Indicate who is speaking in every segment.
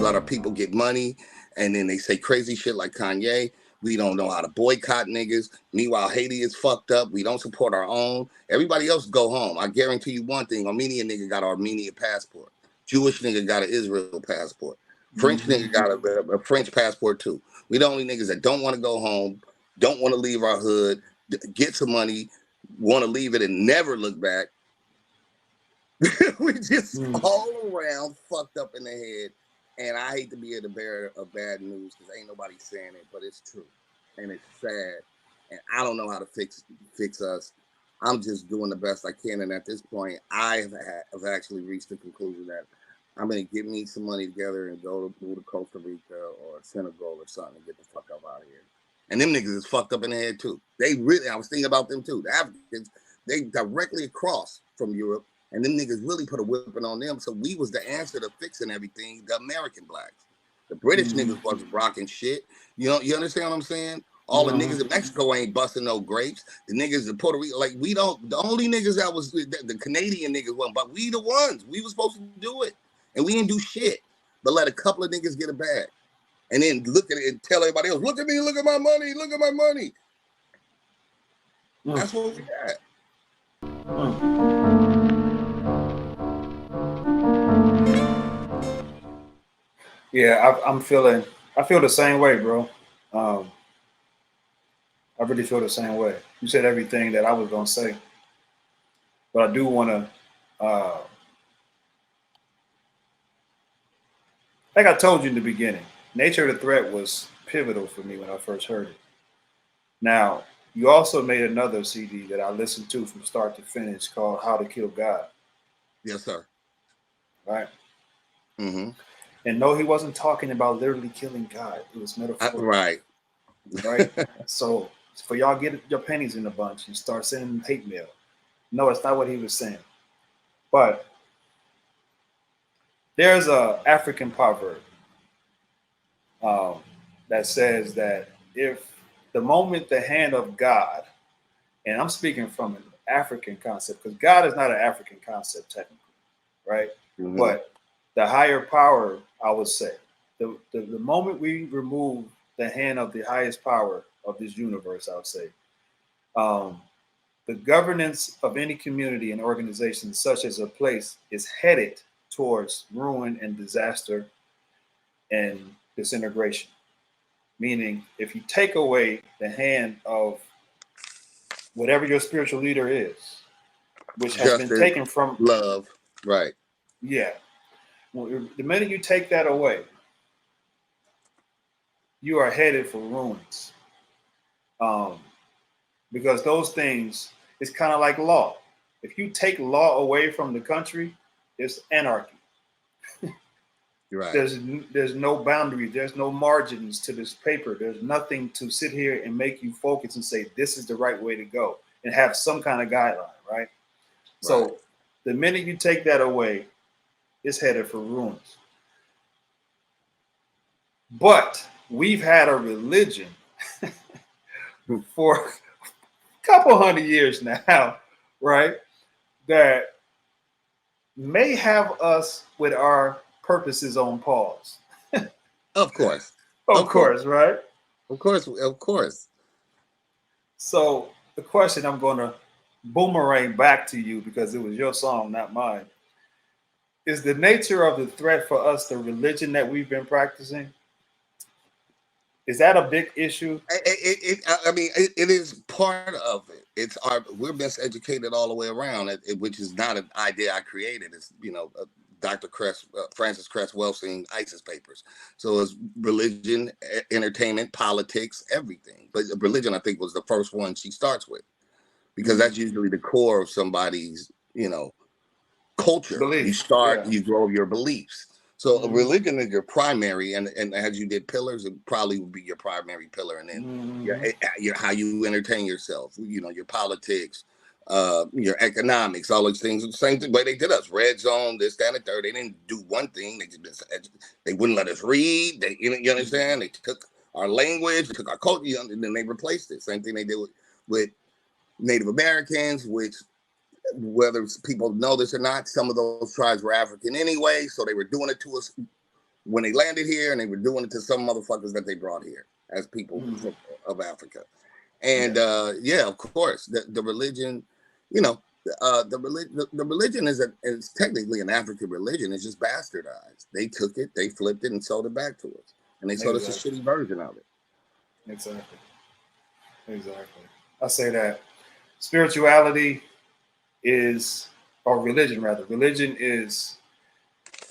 Speaker 1: let our people get money, and then they say crazy shit like Kanye. We don't know how to boycott niggas. Meanwhile, Haiti is fucked up. We don't support our own. Everybody else go home. I guarantee you one thing: Armenian nigga got an Armenian passport. Jewish nigga got an Israel passport. French nigga got a French passport too. We the only niggas that don't want to go home, don't want to leave our hood, get some money, want to leave it and never look back. We just all around fucked up in the head. And I hate to be the bearer of bad news because ain't nobody saying it, but it's true. And it's sad. And I don't know how to fix us. I'm just doing the best I can. And at this point, I have actually reached the conclusion that I'm going to get me some money together and go to Costa Rica or Senegal or something and get the fuck up out of here. And them niggas is fucked up in the head too. I was thinking about them too. The Africans, they directly across from Europe. And them niggas really put a whipping on them. So we was the answer to fixing everything, the American blacks. The British niggas wasn't rocking shit. You know, you understand what I'm saying? All the niggas in Mexico ain't busting no grapes. The niggas in Puerto Rico, like we don't, the only niggas that was, the Canadian niggas wasn't, but we the ones. We was supposed to do it. And we didn't do shit. But let a couple of niggas get a bag. And then look at it and tell everybody else, look at me, look at my money, look at my money. That's what we got.
Speaker 2: Yeah, I feel the same way, bro. I really feel the same way. You said everything that I was gonna say, but I do want to, like I told you in the beginning, nature of the threat was pivotal for me when I first heard it. Now, you also made another CD that I listened to from start to finish called "How to Kill God."
Speaker 1: Yes, sir.
Speaker 2: Right. And no, he wasn't talking about literally killing God. It was metaphorical.
Speaker 1: Right.
Speaker 2: So for y'all get your pennies in a bunch and start sending hate mail. No, it's not what he was saying. But there's a African proverb that says that if the moment the hand of God, and I'm speaking from an African concept, because God is not an African concept technically, right? But the higher power, I would say, the moment we remove the hand of the highest power of this universe, I would say, the governance of any community and organization, such as a place, is headed towards ruin and disaster and disintegration. Meaning, if you take away the hand of whatever your spiritual leader is, which has been taken from
Speaker 1: love, right?
Speaker 2: Yeah. Well, the minute you take that away, you are headed for ruins. Because those things, it's kind of like law. If you take law away from the country, it's anarchy.
Speaker 1: Right.
Speaker 2: There's no boundaries. There's no margins to this paper. There's nothing to sit here and make you focus and say, this is the right way to go and have some kind of guideline, right? So the minute you take that away, it's headed for ruins. But we've had a religion for a couple hundred years now, right? That may have us with our purposes on pause.
Speaker 1: Of course.
Speaker 2: Of course, right?
Speaker 1: Of course.
Speaker 2: So the question I'm going to boomerang back to you, because it was your song, not mine. Is the nature of the threat for us the religion that we've been practicing? Is that a big issue?
Speaker 1: It is part of it. We're miseducated all the way around, which is not an idea I created. It's, Dr. Francis Cress Welsing ISIS papers. So it's religion, entertainment, politics, everything. But religion, I think, was the first one she starts with, because that's usually the core of somebody's, culture. You grow your beliefs. So religion is your primary, and as you did pillars, it probably would be your primary pillar, and then your how you entertain yourself, your politics, your economics, all those things. The same way they did us. Red zone, this, that, and the third. They didn't do one thing. They wouldn't let us read. You understand? They took our language, they took our culture, and then they replaced it. Same thing they did with Native Americans, which, whether people know this or not, some of those tribes were African anyway, so they were doing it to us when they landed here, and they were doing it to some motherfuckers that they brought here as people of Africa. And yeah, of course, the religion, you know, the religion is technically an African religion. It's just bastardized. They took it, they flipped it, and sold it back to us, and they sold us a shitty version of it.
Speaker 2: Exactly. I say that spirituality is, or religion rather, religion is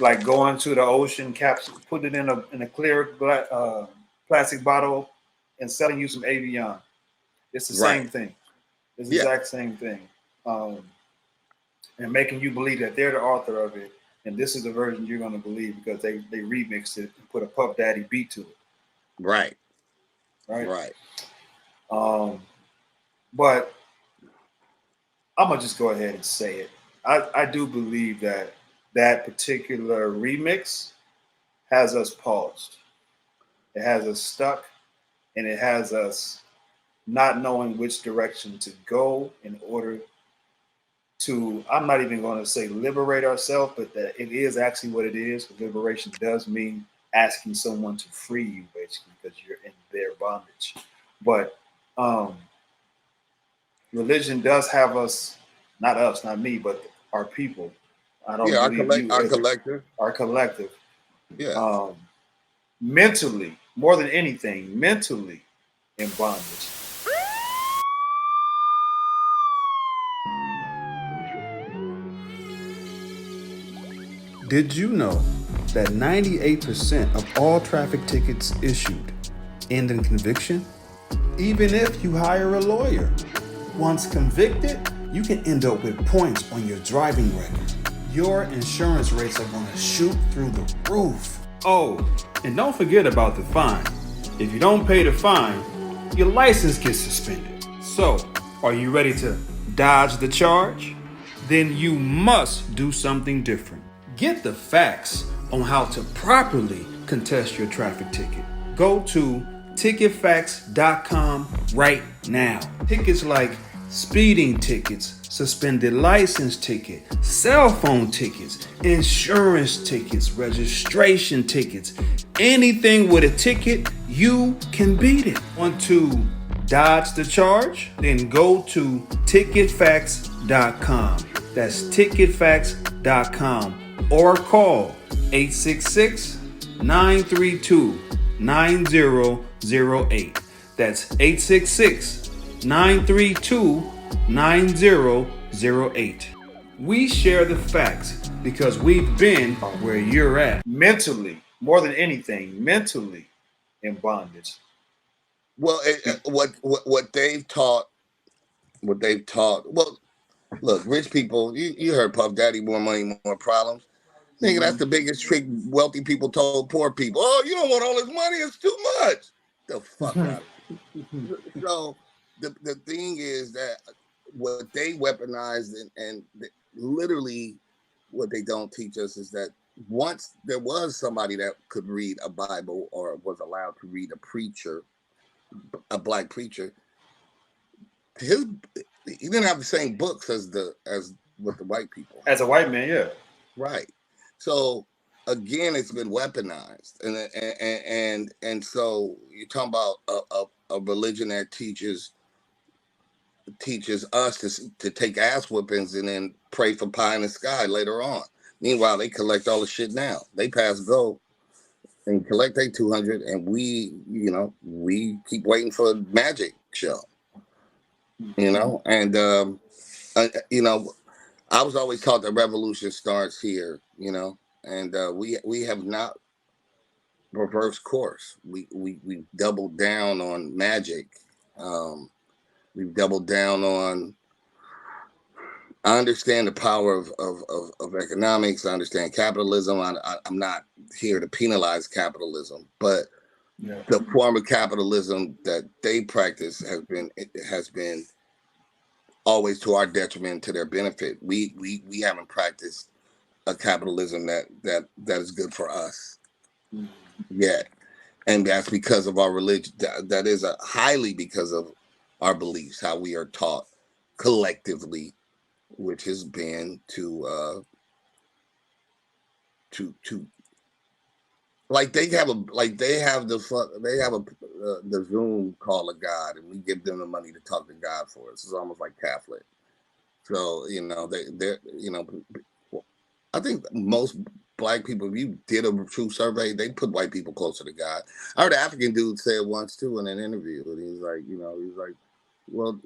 Speaker 2: like going to the ocean, capsule, put it in a clear plastic bottle, and selling you some Avion. It's the same thing. It's the exact same thing. And making you believe that they're the author of it, and this is the version you're going to believe because they remixed it and put a Puff Daddy beat to it. Right. But I'm gonna just go ahead and say it. I do believe that that particular remix has us paused. It has us stuck, and it has us not knowing which direction to go in order to, I'm not even going to say liberate ourselves, but that it is actually what it is. Liberation does mean asking someone to free you, basically, because you're in their bondage. But religion does have us, not us, not me, but our people. I don't believe our collective.
Speaker 1: Yeah.
Speaker 2: Mentally, more than anything, mentally in bondage.
Speaker 3: Did you know that 98% of all traffic tickets issued end in conviction? Even if you hire a lawyer. Once convicted, you can end up with points on your driving record. Your insurance rates are going to shoot through the roof.
Speaker 4: Oh, and don't forget about the fine. If you don't pay the fine, your license gets suspended. So, are you ready to dodge the charge? Then you must do something different. Get the facts on how to properly contest your traffic ticket. Go to ticketfacts.com right now. Tickets like speeding tickets, suspended license ticket, cell phone tickets, insurance tickets, registration tickets, anything with a ticket, you can beat it. Want to dodge the charge? Then go to ticketfacts.com. That's ticketfacts.com or call 866-932-9008. That's 866-932-9008. We share the facts because we've been where you're at.
Speaker 2: Mentally, more than anything, mentally in bondage.
Speaker 1: Well, what they've taught, well, look, rich people, you heard Puff Daddy, more money, more problems. Nigga, that's the biggest trick wealthy people told poor people. Oh, you don't want all this money, it's too much. The fuck out of it. So the thing is that what they weaponized and literally what they don't teach us is that once there was somebody that could read a Bible or was allowed to read a black preacher, he didn't have the same books as with the white people.
Speaker 2: As a white man, yeah.
Speaker 1: Right. So again, it's been weaponized, and so you're talking about a religion that teaches us to take ass whippings and then pray for pie in the sky later on. Meanwhile, they collect all the shit now. They pass go and collect their 200, and we keep waiting for a magic show. And I was always taught that revolution starts here, and we have not reversed course. We doubled down on magic. We've doubled down on. I understand the power of economics. I understand capitalism. I'm not here to penalize capitalism, but the form of capitalism that they practice has been always to our detriment, to their benefit. We haven't practiced a capitalism that is good for us yet, and that's because of our religion. That is highly because of our beliefs, how we are taught collectively, which has been to like they have the Zoom call of God, and we give them the money to talk to God for us. It's almost like Catholic. So I think most black people, if you did a true survey, they put white people closer to God. I heard an African dude say it once too in an interview, and he's like, well,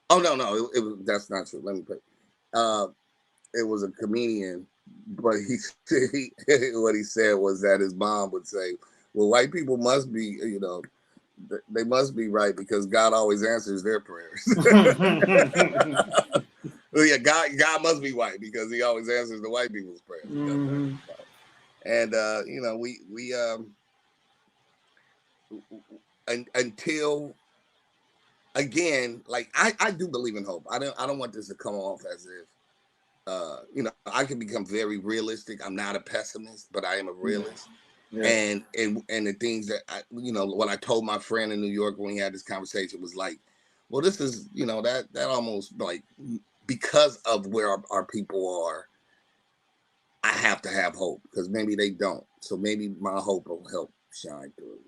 Speaker 1: oh no, that's not true. Let me put. It was a comedian, but what he said was that his mom would say, "Well, white people must be, they must be right because God always answers their prayers." Well, yeah, God must be white because He always answers the white people's prayers.
Speaker 2: Mm-hmm.
Speaker 1: And until again, like I do believe in hope. I don't want this to come off as if. I can become very realistic. I'm not a pessimist, but I am a realist. Yeah. And the things that what I told my friend in New York when we had this conversation was like, well, this is, that almost like because of where our people are, I have to have hope because maybe they don't. So maybe my hope will help shine through.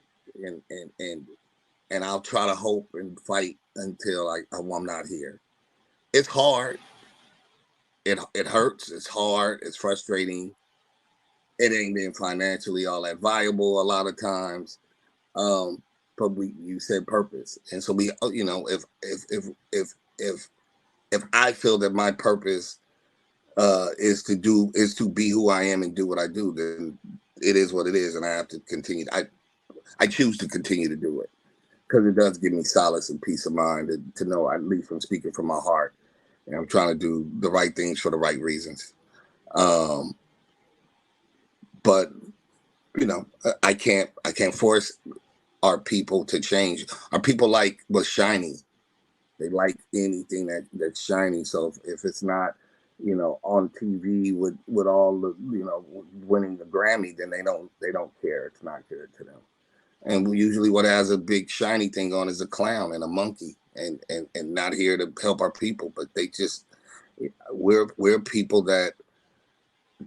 Speaker 1: And I'll try to hope and fight until I'm not here. It's hard. It hurts. It's hard. It's frustrating. It ain't been financially all that viable a lot of times. But you said purpose, and so we, if I feel that my purpose is to be who I am and do what I do, then it is what it is, and I have to continue. I choose to continue to do it because it does give me solace and peace of mind to know, at least I'm speaking from my heart. And I'm trying to do the right things for the right reasons. But I can't force our people to change. Our people like what's shiny. They like anything that's shiny. So if it's not, on TV with all the, winning the Grammy, then they don't care. It's not good to them. And usually what has a big shiny thing on is a clown and a monkey. And not here to help our people, but we're people that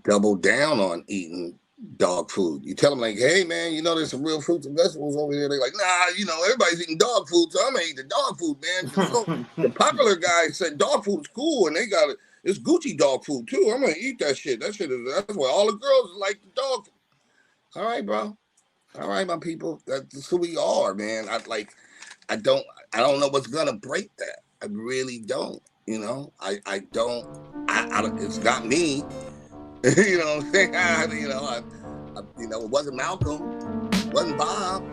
Speaker 1: double down on eating dog food. You tell them like, hey man, there's some real fruits and vegetables over here. They're like, nah, everybody's eating dog food, so I'm gonna eat the dog food, man. So the popular guy said dog food's cool, and they got it. It's Gucci dog food too. I'm gonna eat that shit. That's why all the girls like the dog food. All right, bro. All right, my people. That's who we are, man. I don't know what's gonna break that. I really don't. I don't. It's not me. You know what I'm saying? It wasn't Malcolm. It wasn't Bob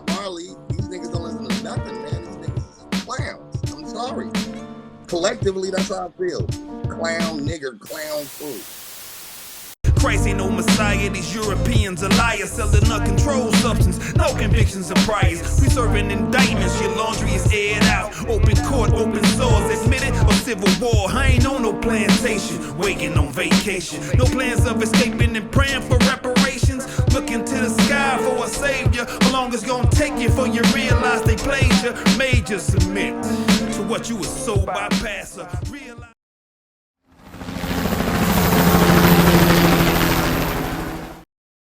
Speaker 1: Marley. These niggas don't listen to nothing, man. These niggas is clowns. I'm sorry. Collectively, that's how I feel. Clown, nigger, clown food.
Speaker 5: Christ ain't no Messiah, these Europeans are liars, selling a controlled substance, no convictions or priors. We serving indictments, your laundry is aired out. Open court, open sores, admitted or civil war. I ain't on no plantation, waking on vacation. No plans of escaping and praying for reparations. Looking to the sky for a savior. How long it's gonna take you before you realize they played you? Made you submit to what you was sold by passer. Realize